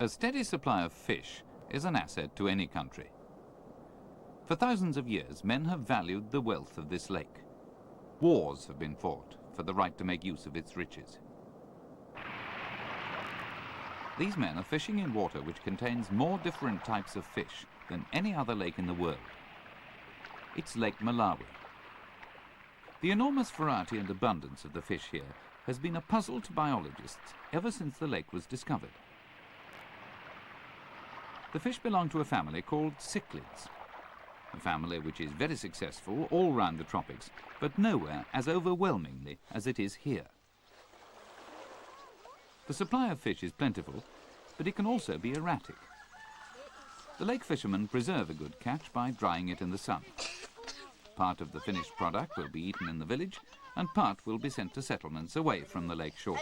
A steady supply of fish is an asset to any country. For thousands of years, men have valued the wealth of this lake. Wars have been fought for the right to make use of its riches. These men are fishing in water which contains more different types of fish than any other lake in the world. It's Lake Malawi. The enormous variety and abundance of the fish here has been a puzzle to biologists ever since the lake was discovered. The fish belong to a family called cichlids, a family which is very successful all round the tropics, but nowhere as overwhelmingly as it is here. The supply of fish is plentiful, but it can also be erratic. The lake fishermen preserve a good catch by drying it in the sun. Part of the finished product will be eaten in the village, and part will be sent to settlements away from the lake shore.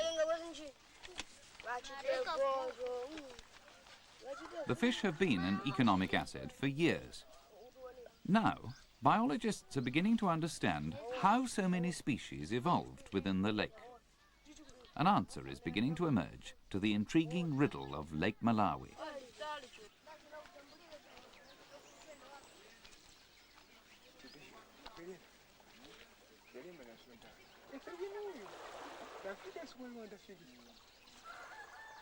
The fish have been an economic asset for years. Now, biologists are beginning to understand how so many species evolved within the lake. An answer is beginning to emerge to the intriguing riddle of Lake Malawi.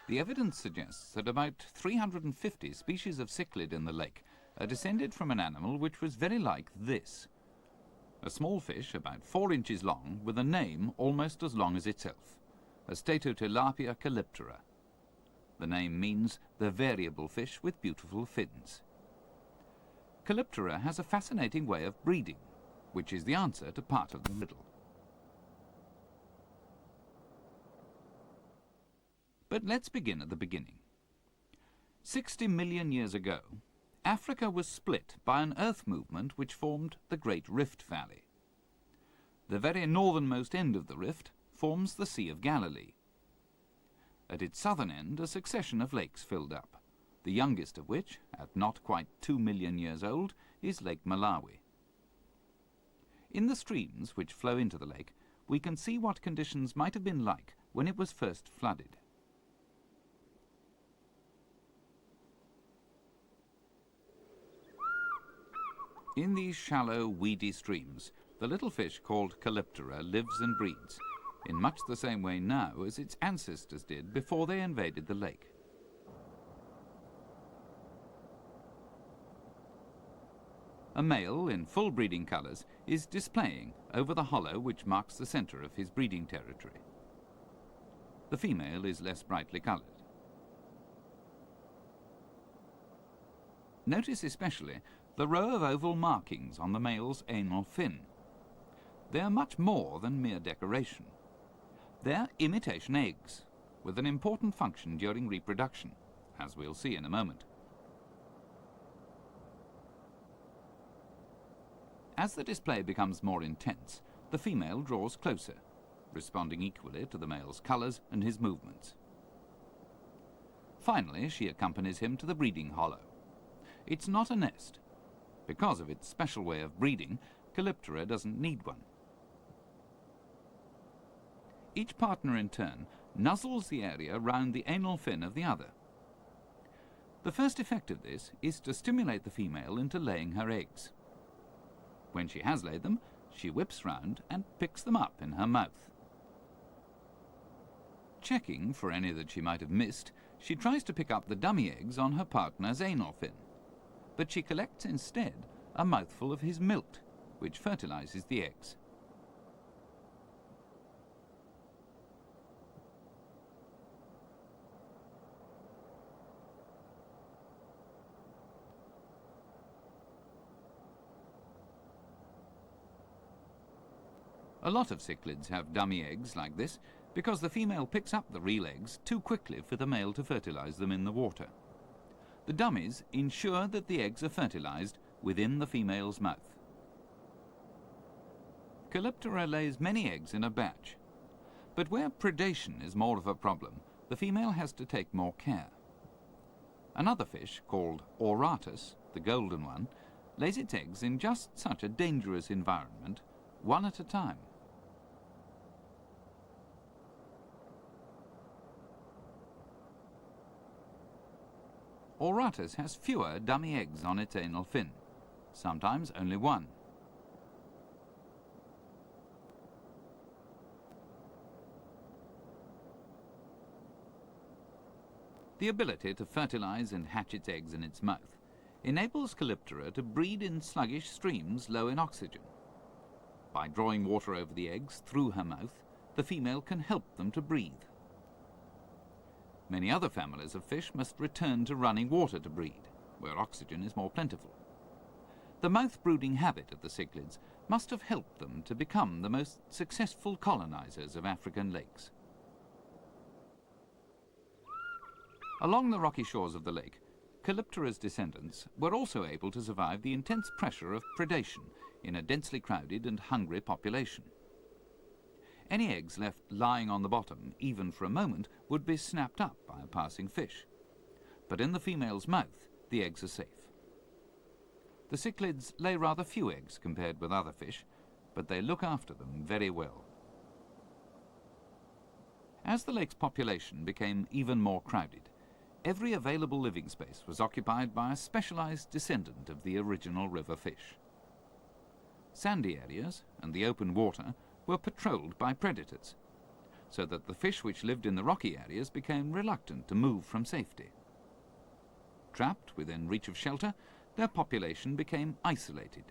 The evidence suggests that about 350 species of cichlid in the lake are descended from an animal which was very like this. A small fish about 4 inches long with a name almost as long as itself, Astatotilapia calyptera. The name means the variable fish with beautiful fins. Calyptera has a fascinating way of breeding, which is the answer to part of the riddle. But let's begin at the beginning. 60 million years ago, Africa was split by an earth movement which formed the Great Rift Valley. The very northernmost end of the rift forms the Sea of Galilee. At its southern end, a succession of lakes filled up, the youngest of which, at not quite 2 million years old, is Lake Malawi. In the streams which flow into the lake, we can see what conditions might have been like when it was first flooded. In these shallow, weedy streams, the little fish called Calyptera lives and breeds, in much the same way now as its ancestors did before they invaded the lake. A male in full breeding colours is displaying over the hollow which marks the centre of his breeding territory. The female is less brightly coloured. Notice especially the row of oval markings on the male's anal fin. They are much more than mere decoration. They're imitation eggs, with an important function during reproduction, as we'll see in a moment. As the display becomes more intense, the female draws closer, responding equally to the male's colours and his movements. Finally, she accompanies him to the breeding hollow. It's not a nest. Because of its special way of breeding, Calyptera doesn't need one. Each partner in turn nuzzles the area round the anal fin of the other. The first effect of this is to stimulate the female into laying her eggs. When she has laid them, she whips round and picks them up in her mouth. Checking for any that she might have missed, she tries to pick up the dummy eggs on her partner's anal fin. But she collects instead a mouthful of his milt, which fertilizes the eggs. A lot of cichlids have dummy eggs like this because the female picks up the real eggs too quickly for the male to fertilize them in the water. The dummies ensure that the eggs are fertilized within the female's mouth. Calyptera lays many eggs in a batch, but where predation is more of a problem, the female has to take more care. Another fish, called auratus, the golden one, lays its eggs in just such a dangerous environment, one at a time. Auratus has fewer dummy eggs on its anal fin, sometimes only one. The ability to fertilize and hatch its eggs in its mouth enables Calyptera to breed in sluggish streams low in oxygen. By drawing water over the eggs through her mouth, the female can help them to breathe. Many other families of fish must return to running water to breed, where oxygen is more plentiful. The mouth-brooding habit of the cichlids must have helped them to become the most successful colonizers of African lakes. Along the rocky shores of the lake, Calyptera's descendants were also able to survive the intense pressure of predation in a densely crowded and hungry population. Any eggs left lying on the bottom, even for a moment, would be snapped up by a passing fish. But in the female's mouth, the eggs are safe. The cichlids lay rather few eggs compared with other fish, but they look after them very well. As the lake's population became even more crowded, every available living space was occupied by a specialized descendant of the original river fish. Sandy areas and the open water were patrolled by predators, so that the fish which lived in the rocky areas became reluctant to move from safety. Trapped within reach of shelter, their population became isolated.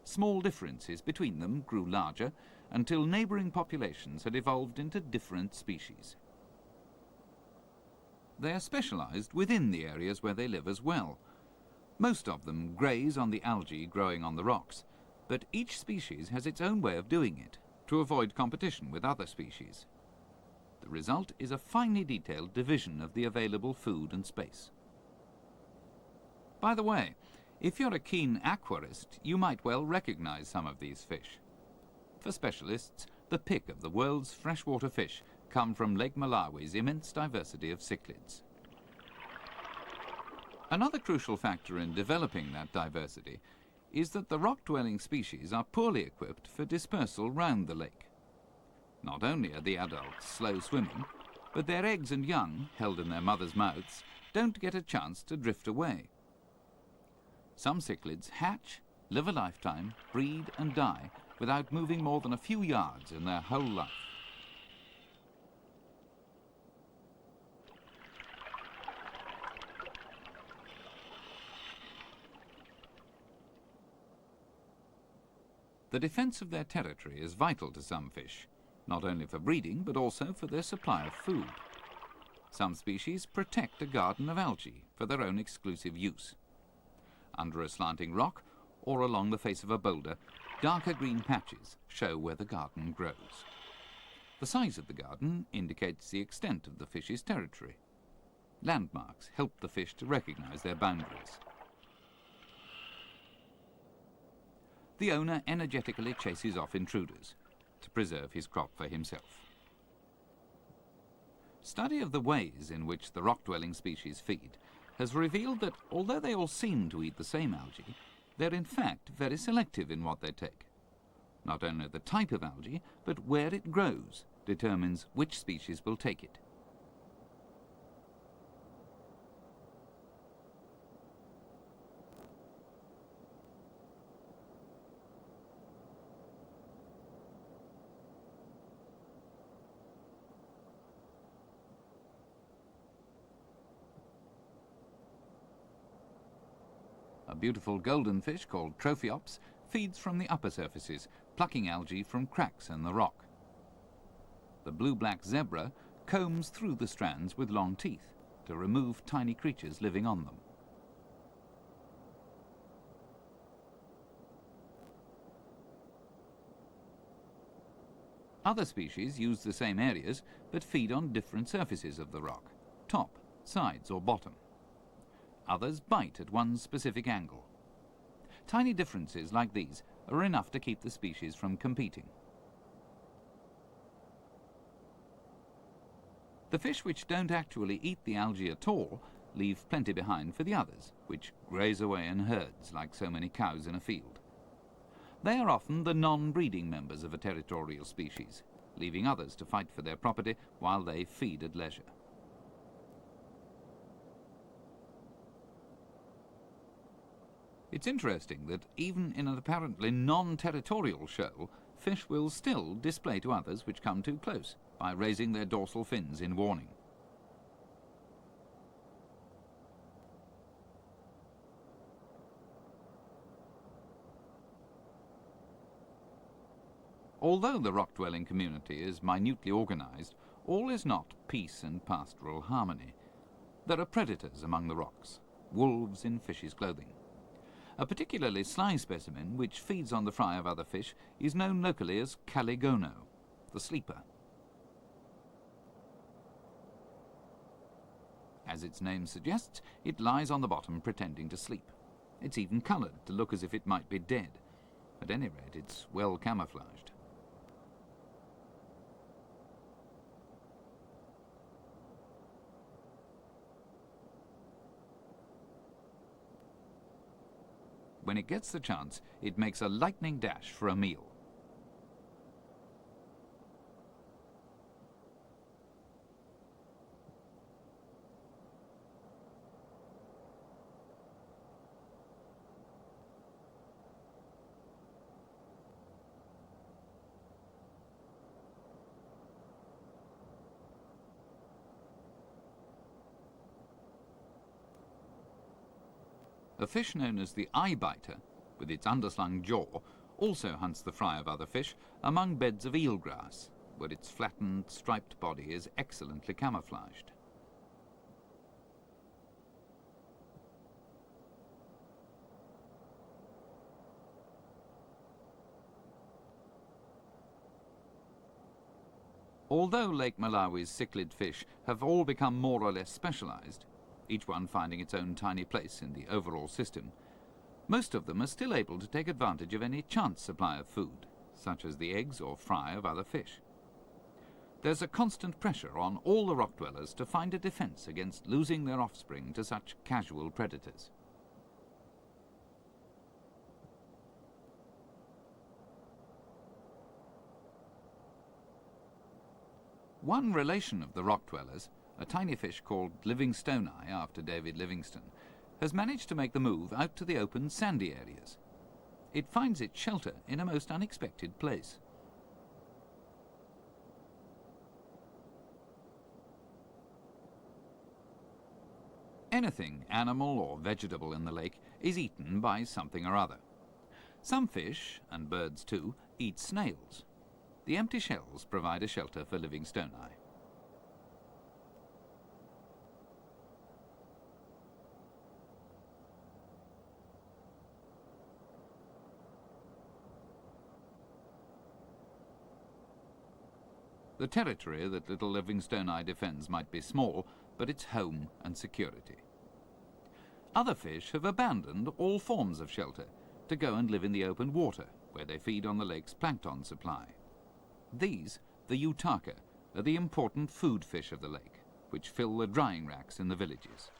Small differences between them grew larger until neighboring populations had evolved into different species. They are specialized within the areas where they live as well. Most of them graze on the algae growing on the rocks, but each species has its own way of doing it to avoid competition with other species. The result is a finely detailed division of the available food and space. By the way, if you're a keen aquarist, you might well recognize some of these fish. For specialists, the pick of the world's freshwater fish come from Lake Malawi's immense diversity of cichlids. Another crucial factor in developing that diversity is that the rock-dwelling species are poorly equipped for dispersal round the lake. Not only are the adults slow swimming, but their eggs and young, held in their mothers' mouths, don't get a chance to drift away. Some cichlids hatch, live a lifetime, breed and die without moving more than a few yards in their whole life. The defense of their territory is vital to some fish, not only for breeding but also for their supply of food. Some species protect a garden of algae for their own exclusive use. Under a slanting rock or along the face of a boulder, darker green patches show where the garden grows. The size of the garden indicates the extent of the fish's territory. Landmarks help the fish to recognize their boundaries. The owner energetically chases off intruders to preserve his crop for himself. Study of the ways in which the rock-dwelling species feed has revealed that although they all seem to eat the same algae, they're in fact very selective in what they take. Not only the type of algae, but where it grows determines which species will take it. A beautiful golden fish called Trophiops feeds from the upper surfaces, plucking algae from cracks in the rock. The blue-black zebra combs through the strands with long teeth to remove tiny creatures living on them. Other species use the same areas but feed on different surfaces of the rock, top, sides or bottom. Others bite at one specific angle. Tiny differences like these are enough to keep the species from competing. The fish which don't actually eat the algae at all leave plenty behind for the others, which graze away in herds like so many cows in a field. They are often the non-breeding members of a territorial species, leaving others to fight for their property while they feed at leisure. It's interesting that even in an apparently non-territorial shoal, fish will still display to others which come too close by raising their dorsal fins in warning. Although the rock-dwelling community is minutely organised, all is not peace and pastoral harmony. There are predators among the rocks, wolves in fish's clothing. A particularly sly specimen, which feeds on the fry of other fish, is known locally as caligono, the sleeper. As its name suggests, it lies on the bottom pretending to sleep. It's even coloured to look as if it might be dead. At any rate, it's well camouflaged. When it gets the chance, it makes a lightning dash for a meal. A fish known as the eye-biter, with its underslung jaw, also hunts the fry of other fish among beds of eelgrass, where its flattened, striped body is excellently camouflaged. Although Lake Malawi's cichlid fish have all become more or less specialised, each one finding its own tiny place in the overall system, most of them are still able to take advantage of any chance supply of food, such as the eggs or fry of other fish. There's a constant pressure on all the rock dwellers to find a defence against losing their offspring to such casual predators. One relation of the rock dwellers, a tiny fish called livingstoni after David Livingstone, has managed to make the move out to the open sandy areas. It finds its shelter in a most unexpected place. Anything, animal or vegetable in the lake, is eaten by something or other. Some fish, and birds too, eat snails. The empty shells provide a shelter for livingstoni. The territory that little livingstoni defends might be small, but it's home and security. Other fish have abandoned all forms of shelter to go and live in the open water, where they feed on the lake's plankton supply. These, the utaka, are the important food fish of the lake, which fill the drying racks in the villages.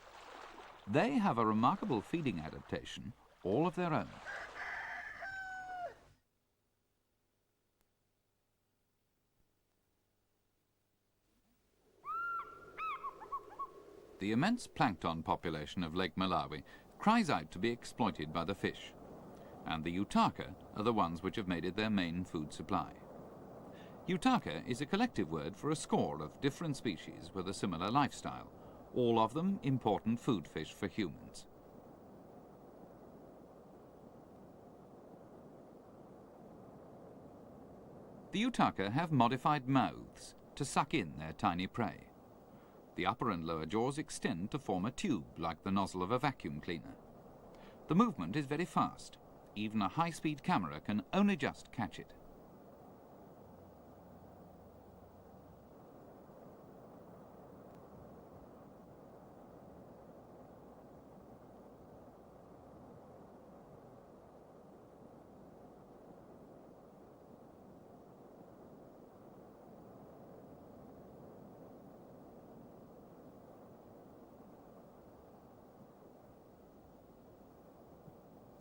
They have a remarkable feeding adaptation all of their own. The immense plankton population of Lake Malawi cries out to be exploited by the fish, and the utaka are the ones which have made it their main food supply. Utaka is a collective word for a score of different species with a similar lifestyle, all of them important food fish for humans. The utaka have modified mouths to suck in their tiny prey. The upper and lower jaws extend to form a tube like the nozzle of a vacuum cleaner. The movement is very fast. Even a high-speed camera can only just catch it.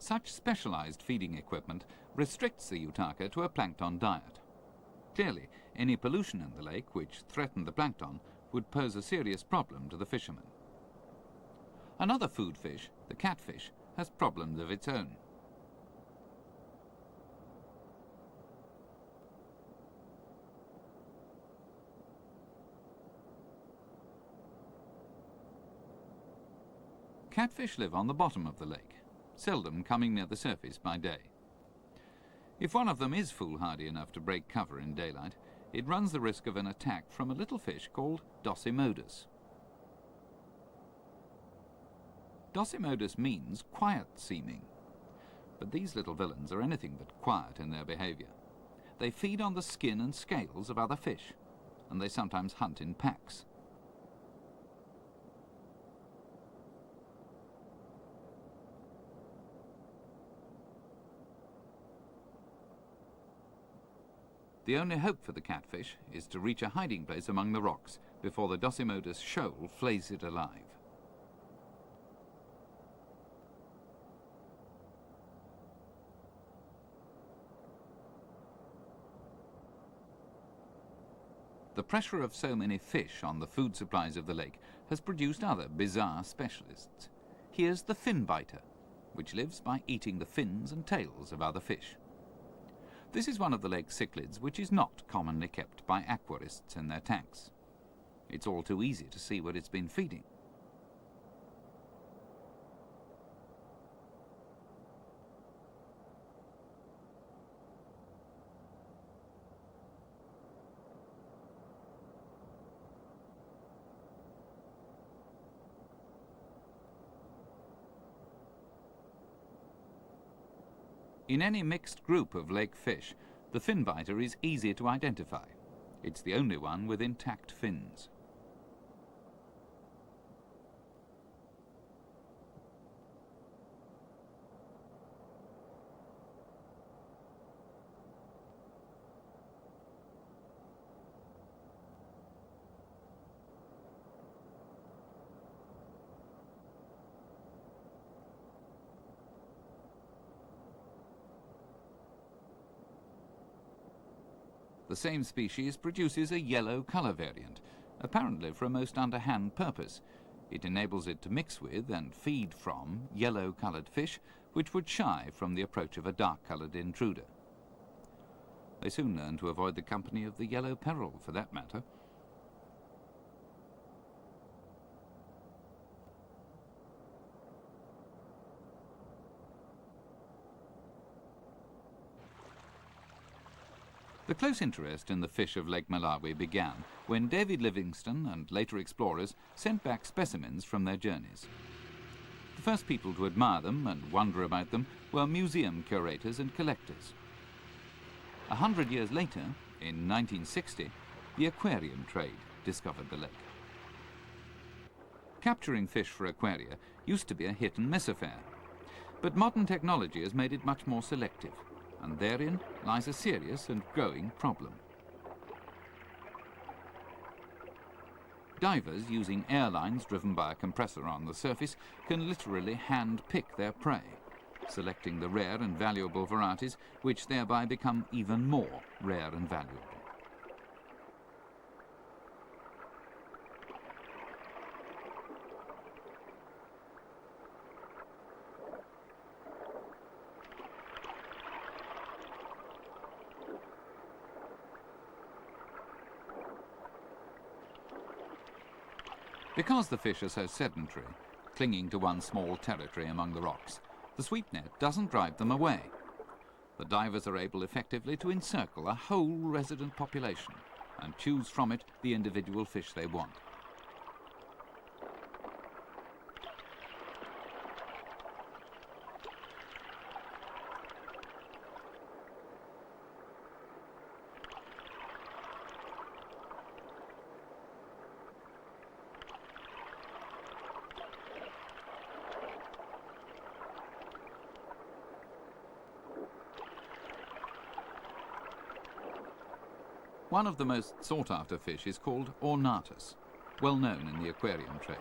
Such specialized feeding equipment restricts the utaka to a plankton diet. Clearly, any pollution in the lake which threatened the plankton would pose a serious problem to the fishermen. Another food fish, the catfish, has problems of its own. Catfish live on the bottom of the lake, seldom coming near the surface by day. If one of them is foolhardy enough to break cover in daylight, it runs the risk of an attack from a little fish called Dosymodus. Dosymodus means quiet-seeming, but these little villains are anything but quiet in their behaviour. They feed on the skin and scales of other fish, and they sometimes hunt in packs. The only hope for the catfish is to reach a hiding place among the rocks before the Dosymodus shoal flays it alive. The pressure of so many fish on the food supplies of the lake has produced other bizarre specialists. Here's the fin biter, which lives by eating the fins and tails of other fish. This is one of the lake's cichlids which is not commonly kept by aquarists in their tanks. It's all too easy to see what it's been feeding. In any mixed group of lake fish, the fin biter is easy to identify. It's the only one with intact fins. The same species produces a yellow colour variant, apparently for a most underhand purpose. It enables it to mix with and feed from yellow-coloured fish, which would shy from the approach of a dark-coloured intruder. They soon learn to avoid the company of the yellow peril, for that matter. The close interest in the fish of Lake Malawi began when David Livingstone and later explorers sent back specimens from their journeys. The first people to admire them and wonder about them were museum curators and collectors. 100 years later, in 1960, the aquarium trade discovered the lake. Capturing fish for aquaria used to be a hit-and-miss affair, but modern technology has made it much more selective, and therein lies a serious and growing problem. Divers using air lines driven by a compressor on the surface can literally hand-pick their prey, selecting the rare and valuable varieties, which thereby become even more rare and valuable. Because the fish are so sedentary, clinging to one small territory among the rocks, the sweep net doesn't drive them away. The divers are able effectively to encircle a whole resident population and choose from it the individual fish they want. One of the most sought-after fish is called ornatus, well known in the aquarium trade.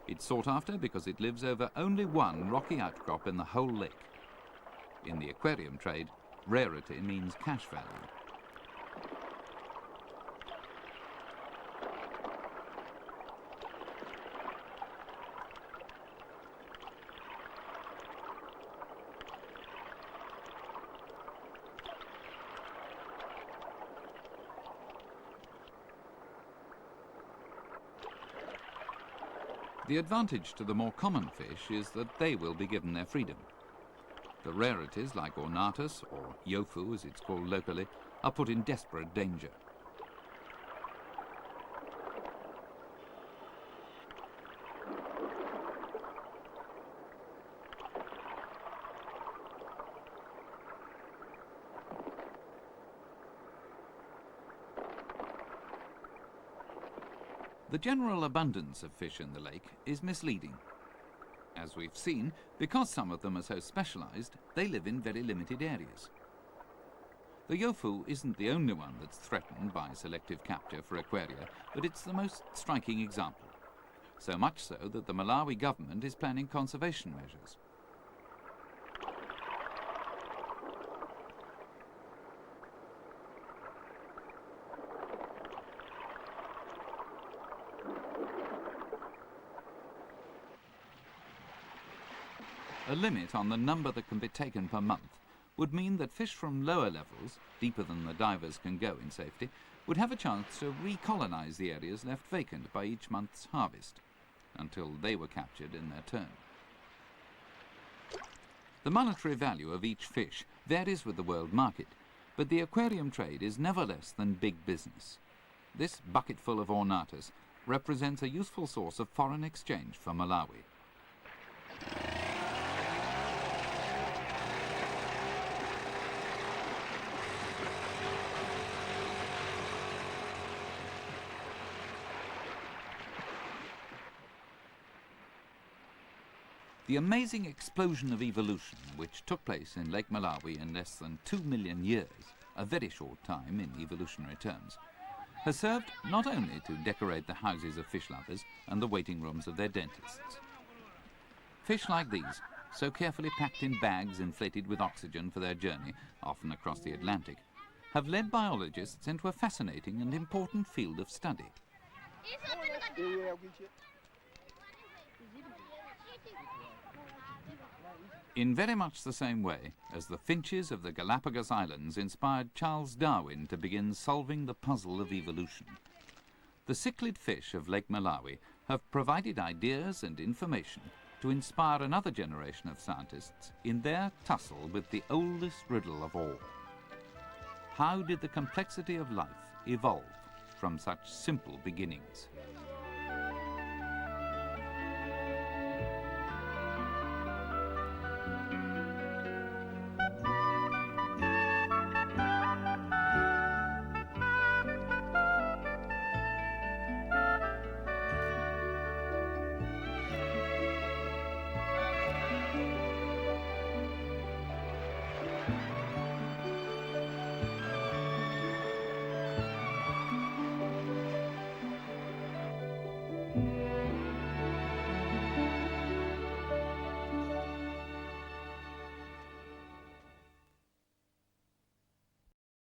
It's sought after because it lives over only one rocky outcrop in the whole lake. In the aquarium trade, rarity means cash value. The advantage to the more common fish is that they will be given their freedom. The rarities like ornatus, or yofu as it's called locally, are put in desperate danger. The general abundance of fish in the lake is misleading. As we've seen, because some of them are so specialised, they live in very limited areas. The yofu isn't the only one that's threatened by selective capture for aquaria, but it's the most striking example. So much so that the Malawi government is planning conservation measures. A limit on the number that can be taken per month would mean that fish from lower levels, deeper than the divers can go in safety, would have a chance to recolonise the areas left vacant by each month's harvest, until they were captured in their turn. The monetary value of each fish varies with the world market, but the aquarium trade is never less than big business. This bucketful of ornatus represents a useful source of foreign exchange for Malawi. The amazing explosion of evolution which took place in Lake Malawi in less than 2 million years, a very short time in evolutionary terms, has served not only to decorate the houses of fish lovers and the waiting rooms of their dentists. Fish like these, so carefully packed in bags inflated with oxygen for their journey, often across the Atlantic, have led biologists into a fascinating and important field of study. In very much the same way as the finches of the Galapagos Islands inspired Charles Darwin to begin solving the puzzle of evolution, the cichlid fish of Lake Malawi have provided ideas and information to inspire another generation of scientists in their tussle with the oldest riddle of all. How did the complexity of life evolve from such simple beginnings?